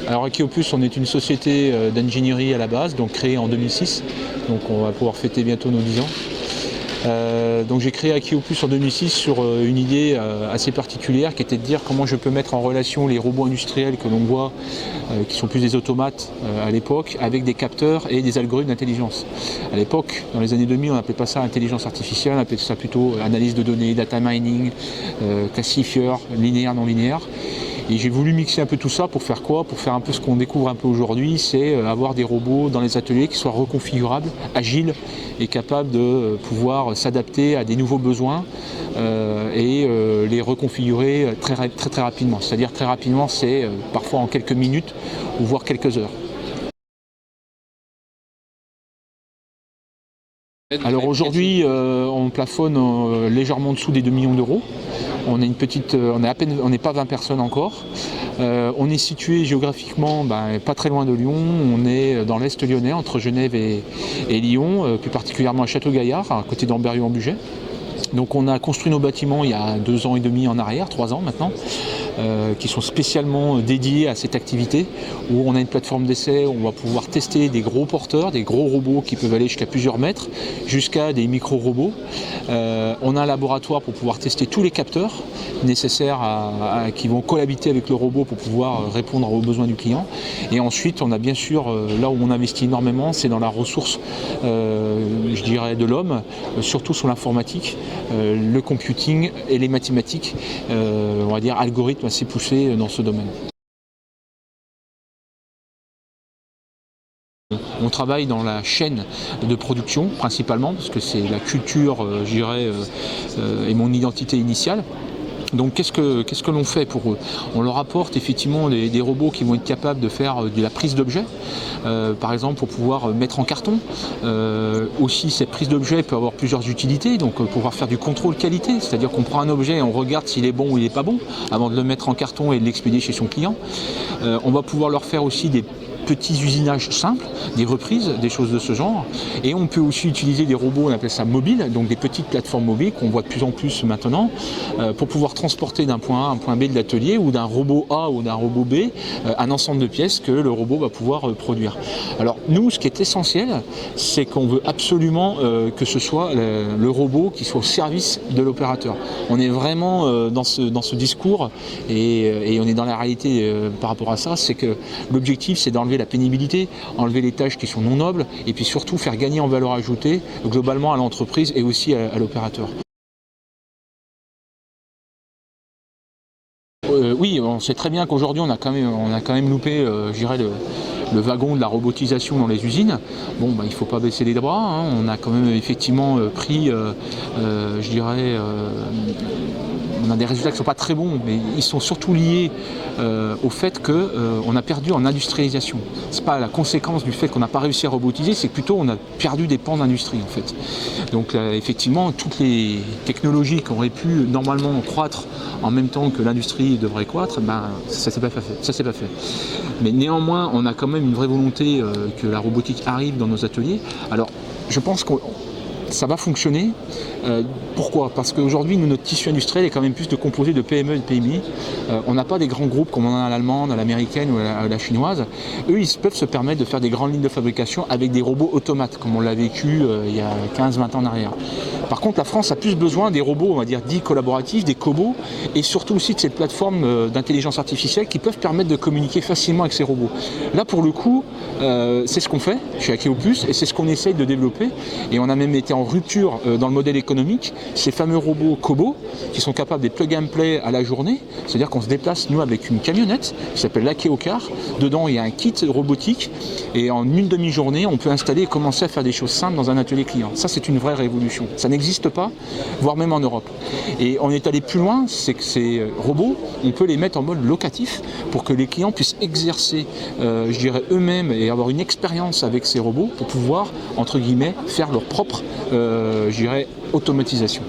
Alors Akeopus, on est une société d'ingénierie à la base, donc créée en 2006. Donc on va pouvoir fêter bientôt nos 10 ans. Donc j'ai créé Akeopus en 2006 sur une idée assez particulière qui était de dire comment je peux mettre en relation les robots industriels que l'on voit, qui sont plus des automates à l'époque, avec des capteurs et des algorithmes d'intelligence. À l'époque, dans les années 2000, on n'appelait pas ça intelligence artificielle, on appelait ça plutôt analyse de données, data mining, classifieur, linéaire, non linéaire. Et j'ai voulu mixer un peu tout ça pour faire quoi? Pour faire un peu ce qu'on découvre un peu aujourd'hui, c'est avoir des robots dans les ateliers qui soient reconfigurables, agiles et capables de pouvoir s'adapter à des nouveaux besoins et les reconfigurer très rapidement. C'est-à-dire très rapidement, c'est parfois en quelques minutes ou voire quelques heures. Alors aujourd'hui, on plafonne légèrement en dessous des 2 millions d'euros. On est on n'est pas 20 personnes encore. On est situé géographiquement pas très loin de Lyon. On est dans l'Est lyonnais, entre Genève et Lyon, plus particulièrement à Château-Gaillard, à côté d'Ambérieu-en-Bugey. Donc on a construit nos bâtiments il y a 2 ans et demi en arrière, 3 ans maintenant, qui sont spécialement dédiés à cette activité, où on a une plateforme d'essai où on va pouvoir tester des gros porteurs, des gros robots qui peuvent aller jusqu'à plusieurs mètres, jusqu'à des micro-robots. On a un laboratoire pour pouvoir tester tous les capteurs nécessaires qui vont cohabiter avec le robot pour pouvoir répondre aux besoins du client. Et ensuite, on a bien sûr, là où on investit énormément, c'est dans la ressource, je dirais, de l'homme, surtout sur l'informatique, le computing et les mathématiques, on va dire algorithmes assez poussés dans ce domaine. On travaille dans la chaîne de production principalement, parce que c'est la culture, je dirais, et mon identité initiale. Donc qu'est-ce que l'on fait pour eux? On leur apporte effectivement des robots qui vont être capables de faire de la prise d'objet, par exemple pour pouvoir mettre en carton. Aussi cette prise d'objet peut avoir plusieurs utilités, donc pouvoir faire du contrôle qualité, c'est-à-dire qu'on prend un objet et on regarde s'il est bon ou il n'est pas bon avant de le mettre en carton et de l'expédier chez son client. On va pouvoir leur faire aussi des petits usinages simples, des reprises, des choses de ce genre. Et on peut aussi utiliser des robots, on appelle ça mobiles, donc des petites plateformes mobiles qu'on voit de plus en plus maintenant, pour pouvoir transporter d'un point A à un point B de l'atelier, ou d'un robot A ou d'un robot B, un ensemble de pièces que le robot va pouvoir produire. Alors nous, ce qui est essentiel, c'est qu'on veut absolument que ce soit le robot qui soit au service de l'opérateur. On est vraiment dans ce discours et on est dans la réalité par rapport à ça, c'est que l'objectif, c'est d'enlever la pénibilité, enlever les tâches qui sont non nobles, et puis surtout faire gagner en valeur ajoutée globalement à l'entreprise et aussi à l'opérateur. Oui, on sait très bien qu'aujourd'hui on a quand même loupé, je dirais, le wagon de la robotisation dans les usines. Bon, il ne faut pas baisser les bras, hein. On a quand même effectivement pris, je dirais, on a des résultats qui ne sont pas très bons, mais ils sont surtout liés au fait qu'on a perdu en industrialisation. Ce n'est pas la conséquence du fait qu'on n'a pas réussi à robotiser, c'est que plutôt on a perdu des pans d'industrie en fait. Donc effectivement, toutes les technologies qui auraient pu normalement croître en même temps que l'industrie devrait croître, ça s'est pas fait. Mais néanmoins, on a quand même une vraie volonté que la robotique arrive dans nos ateliers. Alors, je pense que ça va fonctionner. Pourquoi? Parce qu'aujourd'hui, notre tissu industriel est quand même plus composé de PME et de PMI. On n'a pas des grands groupes comme on en a à l'allemande, à l'américaine ou à la chinoise. Eux, ils peuvent se permettre de faire des grandes lignes de fabrication avec des robots automates, comme on l'a vécu il y a 15-20 ans en arrière. Par contre, la France a plus besoin des robots, on va dire, dits collaboratifs, des cobots, et surtout aussi de cette plateforme d'intelligence artificielle qui peuvent permettre de communiquer facilement avec ces robots. Là, pour le coup, c'est ce qu'on fait chez Akeopus, et c'est ce qu'on essaye de développer. Et on a même été en rupture dans le modèle économique, ces fameux robots cobots qui sont capables des plug and play à la journée, c'est-à-dire qu'on se déplace nous avec une camionnette qui s'appelle l'Akeocar. Dedans il y a un kit robotique et en une demi-journée on peut installer et commencer à faire des choses simples dans un atelier client. Ça, c'est une vraie révolution, ça n'existe pas, voire même en Europe. Et on est allé plus loin, c'est que ces robots, on peut les mettre en mode locatif pour que les clients puissent exercer, je dirais, eux-mêmes et avoir une expérience avec ces robots pour pouvoir, entre guillemets, faire leur propre, je dirais, automatisation.